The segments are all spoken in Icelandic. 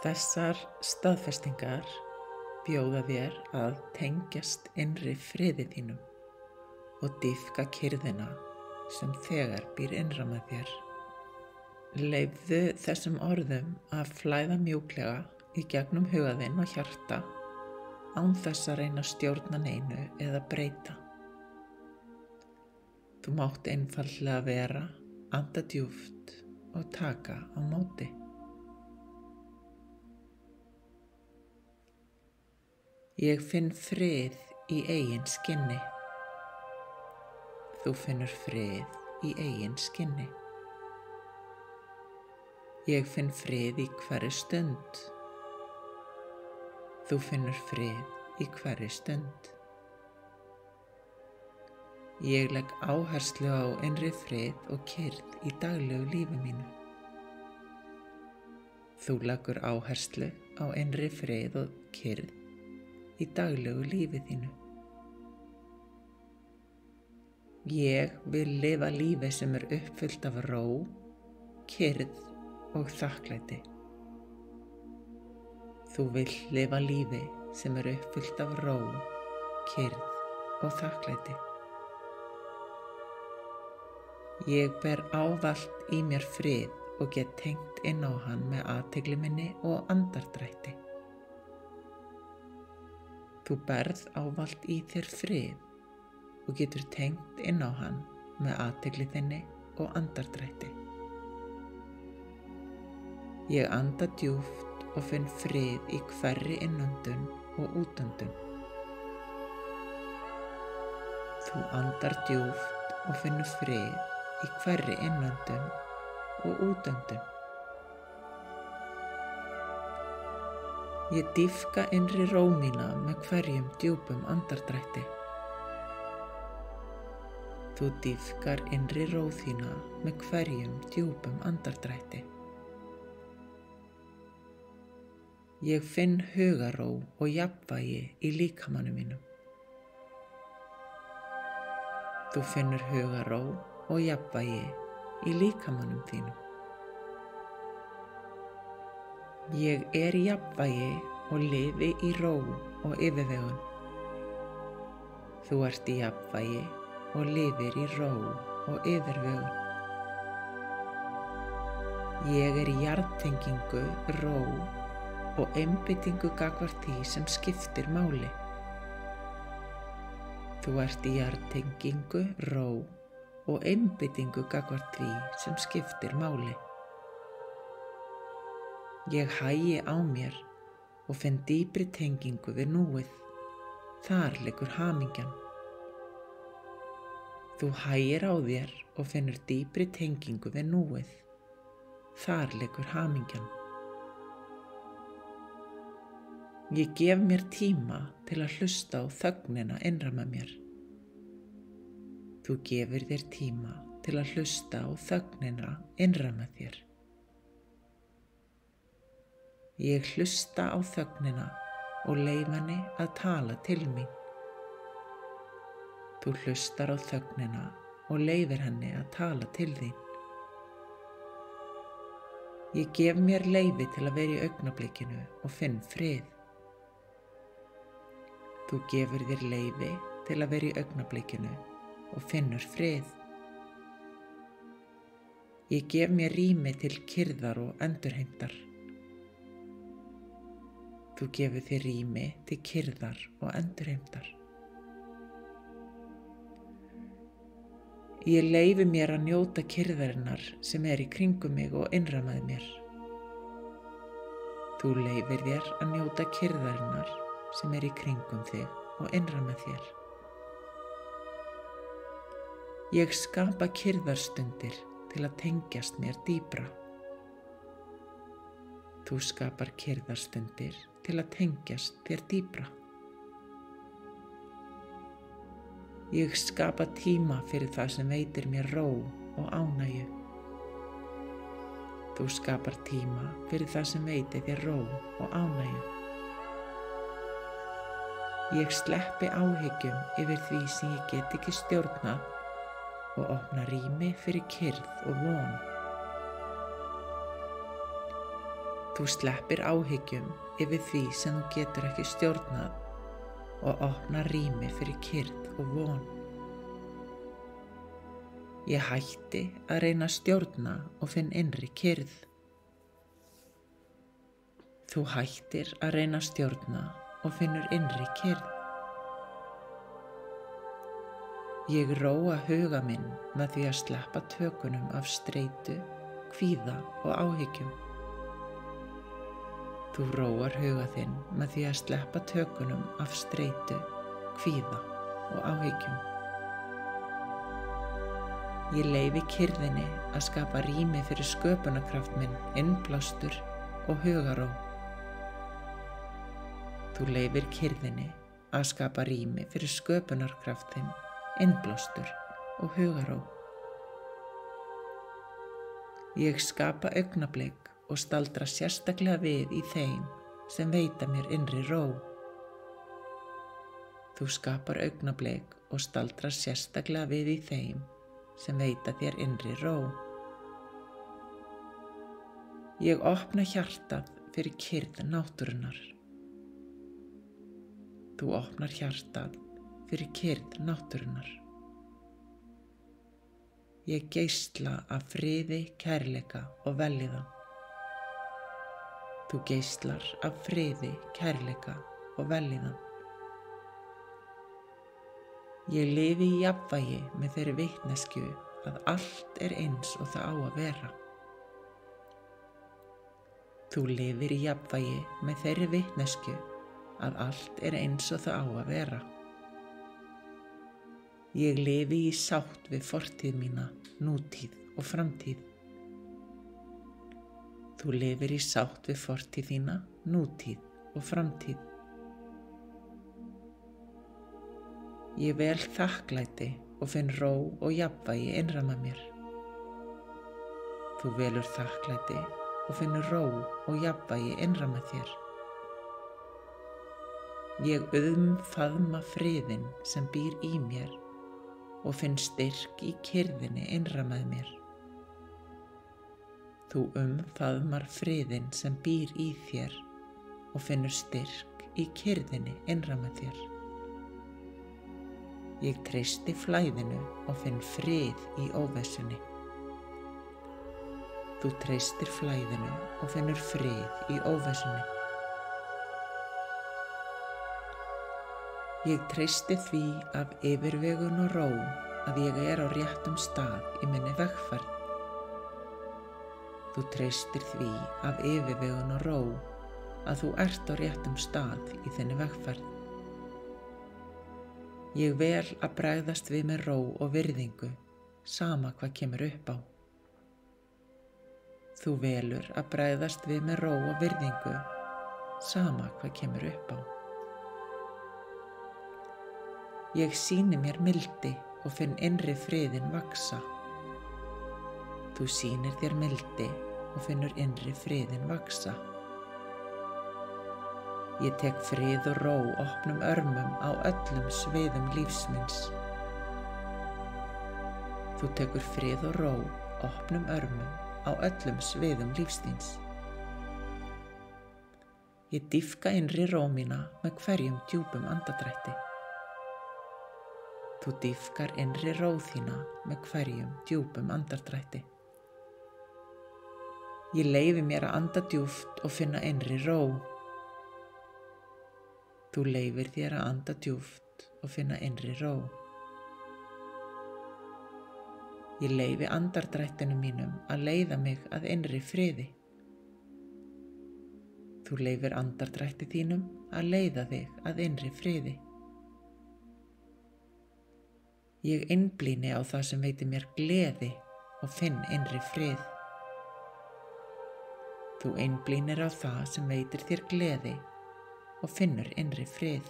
Þessar staðfestingar bjóða þér að tengjast innri friði þínum og dýpka kyrrðina sem þegar býr innra með þér. Leyfðu þessum orðum að flæða mjúklega í gegnum huga þinn og hjarta án þess að reyna að stjórna neinu eða breyta. Þú mátt einfaldlega vera, anda djúpt og taka á móti. Ég finn frið í eigin skinni. Þú finnur frið í eigin skinni. Ég finn frið í hverri stund. Þú finnur frið í hverri stund. Ég legg áherslu á innri frið og kyrrð í daglegu lífi mínu. Þú leggur áherslu á innri frið og kyrrð í daglegu lífi þínu. Ég vil lifa lífi sem uppfullt af ró, kyrrð og þakklæti. Þú vilt lifa lífi sem uppfullt af ró, kyrrð og þakklæti. Ég ber ávallt í mér frið og get tengt inn á hann með athygli minni og andardrætti. Þú berð ávallt í þér frið og getur tengt inn á hann með athygli þinni og andardrætti. Ég anda djúpt og finn frið í hverri innöndun og útöndun. Þú andar djúpt og finnur frið í hverri innöndun og útöndun. Ég dýpka innri ró mína með hverjum djúpum andardrætti. Þú dýpkar innri ró þína með hverjum djúpum andardrætti. Ég finn hugarró og jafnvægi í líkamanum mínum. Þú finnur hugarró og jafnvægi í líkamanum þínum. Ég er í jafnvægi og lifi í ró og yfirvegun. Þú ert í jafnvægi og lifir í ró og yfirvegun. Ég er í jarðtengingu, ró og einbeitingu gagnvart því sem skiptir máli. Þú ert í jarðtengingu, ró og einbeitingu gagnvart því sem skiptir máli. Ég hægi á mér og finn dýpri tengingu við núið. Þar liggur hamingjan. Þú hægir á þér og finnur dýpri tengingu við núið. Þar liggur hamingjan. Ég gef mér tíma til að hlusta á þögnina innra með mér. Þú gefur þér tíma til að hlusta á þögnina innra með þér. Ég hlusta á þögnina og leyfi henni að tala til mín. Þú hlustar á þögnina og leyfir henni að tala til þín. Ég gef mér leyfi til að vera í augnablikinu og finn frið. Þú gefur þér leyfi til að vera í augnablikinu og finnur frið. Ég gef mér rými til kyrrðar og endurheimtar. Þú gefur þér rými til kyrrðar og endurheimtar. Ég leyfi mér að njóta kyrrðarinnar sem í kringum mig og innra með mér. Þú leyfir þér að njóta kyrrðarinnar sem í kringum þig og innra með þér. Ég skapa kyrrðarstundir til að tengjast mér dýpra. Þú skapar kyrrðarstundir til að tengjast þér dýpra. Ég skapa tíma fyrir það sem veitir mér ró og ánægju. Þú skapar tíma fyrir það sem veitir þér ró og ánægju. Ég sleppi áhyggjum yfir því sem ég get ekki stjórnað og opna rými fyrir kyrrð og von. Þú sleppir áhyggjum yfir því sem þú getur ekki stjórnað og opnar rými fyrir kyrrð og von. Ég hætti að reyna að stjórna og finn innri kyrrð. Þú hættir að reyna að stjórna og finnur innri kyrrð. Ég róa huga minn með því að sleppa tökunum af streitu, kvíða og áhyggjum. Þú róar huga þinn með því að sleppa tökunum af streitu, kvíða og áhyggjum. Ég leyfi kyrrðinni að skapa rými fyrir sköpunarkraft minn, innblástur og hugaró. Þú leyfir kyrrðinni að skapa rými fyrir sköpunarkraft þinn, innblástur og hugaró. Ég skapa augnablik og staldra sérstaklega við í þeim sem veita mér innri ró. Þú skapar augnablik og staldrar sérstaklega við í þeim sem veita þér innri ró. Ég opna hjartað fyrir kyrrð náttúrunnar. Þú opnar hjartað fyrir kyrrð náttúrunnar. Ég geisla af friði, kærleika og vellíðan. Þú geislar af friði, kærleika og vellíðan. Ég lifi í jafnvægi með þeirri vitneskju að allt er eins og það á að vera. Þú lifir í jafnvægi með þeirri vitneskju að allt er eins og það á að vera. Ég lifi í sátt við fortíð mína, nútíð og framtíð. Þú lifir í sátt við fortíð þína, nútíð og framtíð. Ég vel þakklæti og finn ró og jafnvægi innra með mér. Þú velur þakklæti og finnur ró og jafnvægi innra með þér. Ég faðma friðinn sem býr í mér og finn styrk í kyrrðinni innra með mér. Þú faðmar friðinn sem býr í þér og finnur styrk í kyrrðinni innra með þér. Ég treysti flæðinu og finn frið í óvissunni. Þú treystir flæðinu og finnur frið í óvissunni. Ég treysti því af yfirvegun og ró að ég er á réttum stað í minni vegferð. Þú treystir því af yfirvegun og ró að þú ert á réttum stað í þinni vegferð. Ég vel að bregðast við með ró og virðingu, sama hvað kemur upp á. Þú velur að bregðast við með ró og virðingu, sama hvað kemur upp á. Ég sýni mér mildi og finn innri friðinn vaxa. Þú sýnir þér mildi og finnur innri friðinn vaxa. Ég tek frið og ró opnum örmum á öllum sviðum lífs míns. Þú tekur frið og ró opnum örmum á öllum sviðum lífs þíns. Ég dýpka innri ró mína með hverjum djúpum andardrætti. Þú dýpkar innri ró þína með hverjum djúpum andardrætti. Ég leyfi mér að anda djúpt og finna innri ró. Þú leyfir þér að anda djúpt og finna innri ró. Ég leyfi andardrættinu mínum að leiða mig að innri friði. Þú leyfir andardrætti þínum að leiða þig að innri friði. Ég einblíni á það sem veitir mér gleði og finn innri frið. Þú einblínir á það sem veitir þér gleði og finnur innri frið.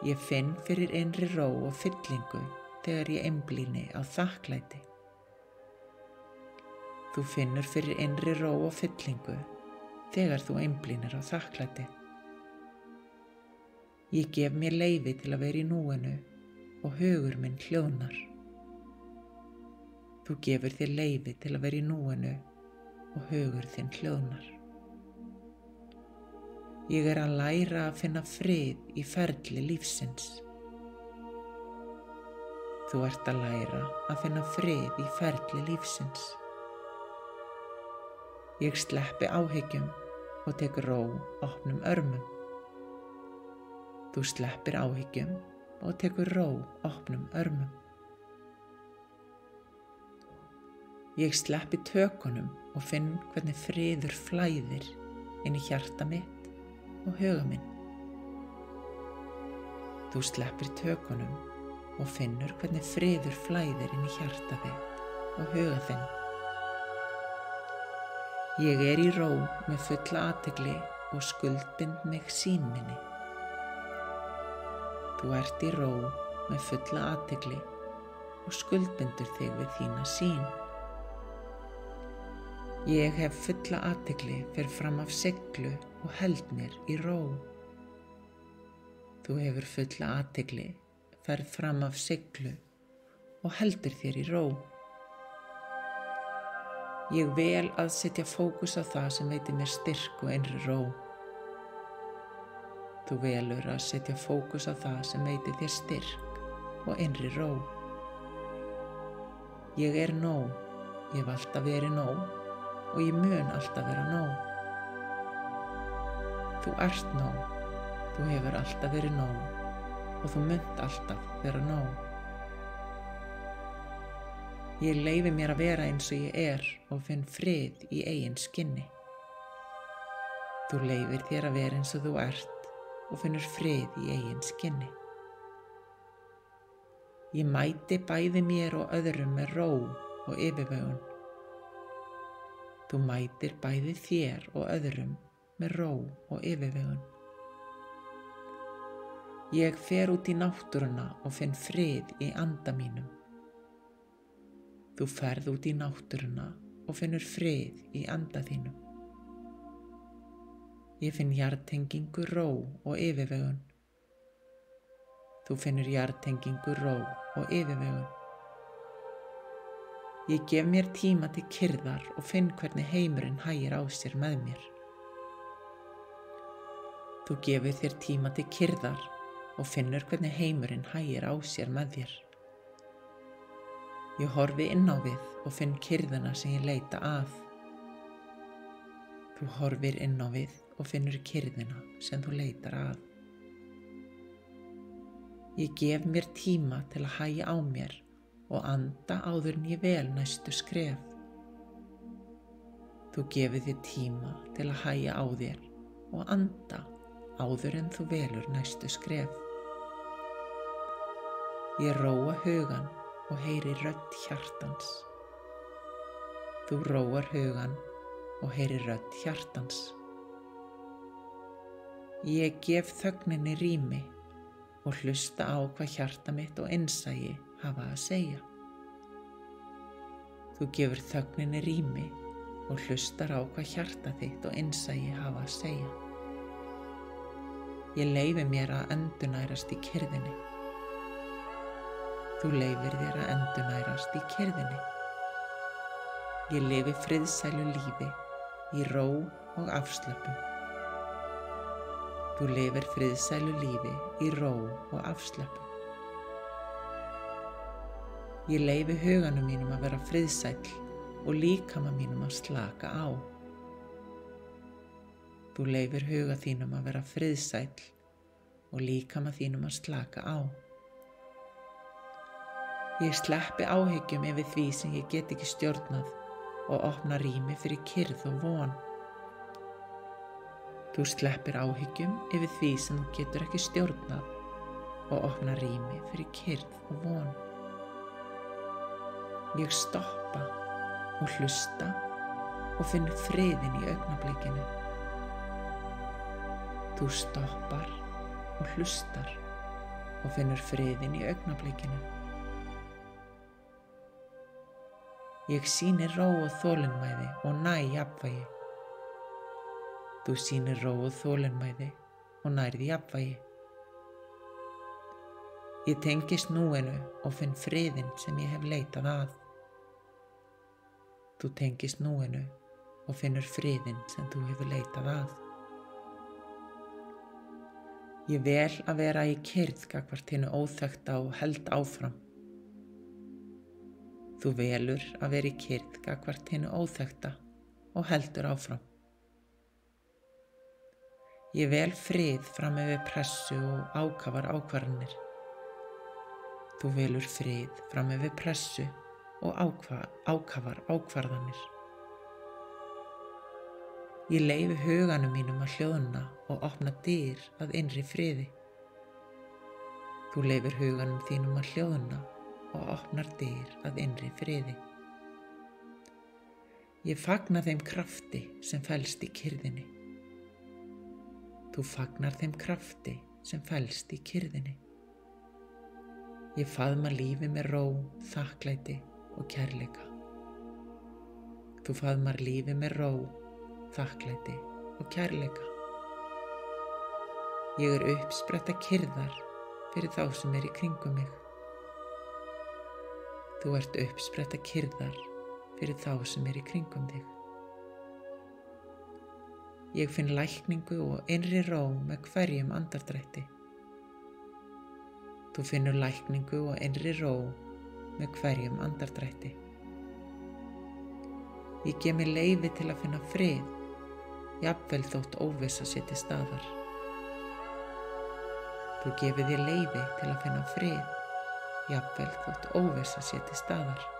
Ég finn fyrir innri ró og fyllingu þegar ég einblíni á þakklæti. Þú finnur fyrir innri ró og fyllingu þegar þú einblínir á þakklæti. Ég gef mér leyfi til að vera í núinu og hugur minn hljóðnar. Þú gefur þér leyfi til að vera í núinu og hugur þinn hljóðnar. Ég að læra að finna frið í ferli lífsins. Þú ert að læra að finna frið í ferli lífsins. Ég sleppi áhyggjum og tek ró opnum örmum. Þú sleppir áhyggjum og tekur ró opnum örmum. Ég sleppi tökunum og finn hvernig friður flæðir inn í hjarta mitt og huga minn. Þú sleppir tökunum og finnur hvernig friður flæðir inn í hjarta þitt og huga þinn. Ég í ró með fulla athygli og skuldbind mig sýn minni. Þú ert í ró með fulla athygli og skuldbindur þig við þína sýn. Ég hef fulla athygli, fer fram af seiglu og held mér í ró. Þú hefur fulla athygli, ferð fram af seiglu og heldur þér í ró. Ég vel að setja fókus á það sem veitir mér styrk og innri ró. Þú velur að setja fókus á það sem veitir þér styrk og innri ró. Ég nóg, ég hef alltaf verið nóg og ég mun alltaf vera nóg. Þú ert nóg, þú hefur alltaf verið nóg og þú munt alltaf vera nóg. Ég leyfi mér að vera eins og ég og finn frið í eigin skinni. Þú leyfir þér að vera eins og þú ert og finnur frið í eigin skinni. Ég mæti bæði mér og öðrum með ró og yfirvegun. Þú mætir bæði þér og öðrum með ró og yfirvegun. Ég fer út í náttúruna og finn frið í anda mínum. Þú ferð út í náttúruna og finnur frið í anda þínum. Ég finn jarðtengingu ró og yfirvegun. Þú finnur jarðtengingu ró og yfirvegun. Ég gef mér tíma til kyrrðar og finn hvernig heimurinn hægir á sér með mér. Þú gefur þér tíma til kyrrðar og finnur hvernig heimurinn hægir á sér með þér. Ég horfi inn á við og finn kyrrðina sem ég leita að. Þú horfir inn á við og finnur kyrrðina sem þú leitar að. Ég gef mér tíma til að hægja á mér og anda áður en ég vel næstu skref. Þú gefur þér tíma til að hægja á þér og anda áður en þú velur næstu skref. Ég róa hugan og heyri rödd hjartans. Þú róar hugan og heyri rödd hjartans. Ég gef þögninni rými og hlusta á hvað hjarta mitt og innsæi hafa að segja. Þú gefur þögninni rými og hlustar á hvað hjarta þitt og innsæi hafa að segja. Ég leyfi mér að endurnærast í kyrrðinni. Þú leyfir þér að endurnærast í kyrrðinni. Ég lifi friðsælu lífi í ró og afslöppun. Þú lifir friðsælu lífi í ró og afslöppun. Ég leyfi huganum mínum að vera friðsæll og líkama mínum að slaka á. Þú leyfir huga þínum að vera friðsæll og líkama þínum að slaka á. Ég sleppi áhyggjum yfir því sem ég get ekki stjórnað og opna rými fyrir kyrrð og von. Þú sleppir áhyggjum yfir því sem þú getur ekki stjórnað og opna rými fyrir kyrrð og von. Ég stoppa og hlusta og finn friðinn í augnablikinu. Þú stoppar og hlustar og finnur friðinn í augnablikinu. Ég sýni ró og þolinmæði og næ jafnvægi. Þú sýnir ró og þolinmæði og nærð jafnvægi. Ég tengist núinu og finn friðinn sem ég hef leitað að. Þú tengist núinu og finnur friðinn sem þú hefur leitað að. Ég vel að vera í kyrrð gagnvart hinu óþekkta og held áfram. Þú velur að vera í kyrrð gagnvart hinu óþekkta og heldur áfram. Ég vel frið fram yfir pressu og ákafar ákvarðanir. Þú velur frið fram yfir pressu og ákafar ákvarðanir. Ég leyfi huganum mínum að hljóðna og opna dyr að innri friði. Þú leyfir huganum þínum að hljóðna og opnar dyr að innri friði. Ég fagna þeim krafti sem felst í kyrrðinni. Þú fagnar þeim krafti sem felst í kyrrðinni. Ég faðma lífið með ró, þakklæti og kærleika. Þú faðmar lífið með ró, þakklæti og kærleika. Ég er uppspretta kyrrðar fyrir þá sem í kringum mig. Þú ert uppspretta kyrrðar fyrir þá sem í kringum þig. Ég finn lækningu og innri ró með hverjum andardrætti. Þú finnur lækningu og innri ró með hverjum andardrætti. Ég gef mér leyfi til að finna frið, jafnvel þótt óvissa sé til staðar. Þú gefur þér leyfi til að finna frið, jafnvel þótt óvissa sé til staðar.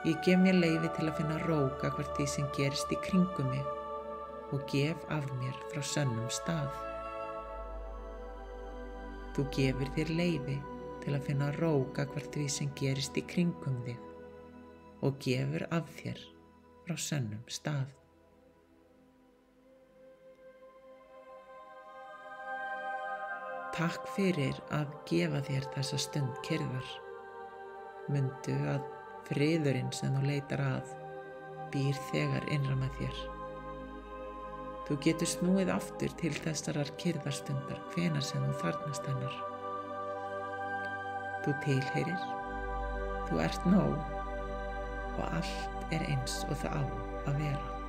Ég gef mér leyfi til að finna ró gagnvart því sem gerist í kringum mig og gef af mér frá sönnum stað. Þú gefur þér leyfi til að finna ró gagnvart því sem gerist í kringum þig og gefur af þér frá sönnum stað. Takk fyrir að gefa þér þessa stund kyrrðar. Mundu að friðurinn sem þú leitar að býr þegar innra með þér. Þú getur snúið aftur til þessarar kyrrðarstundar hvenær sem þú þarfnast hennar. Þú tilheyrir, þú ert nóg og allt er eins og það á að vera.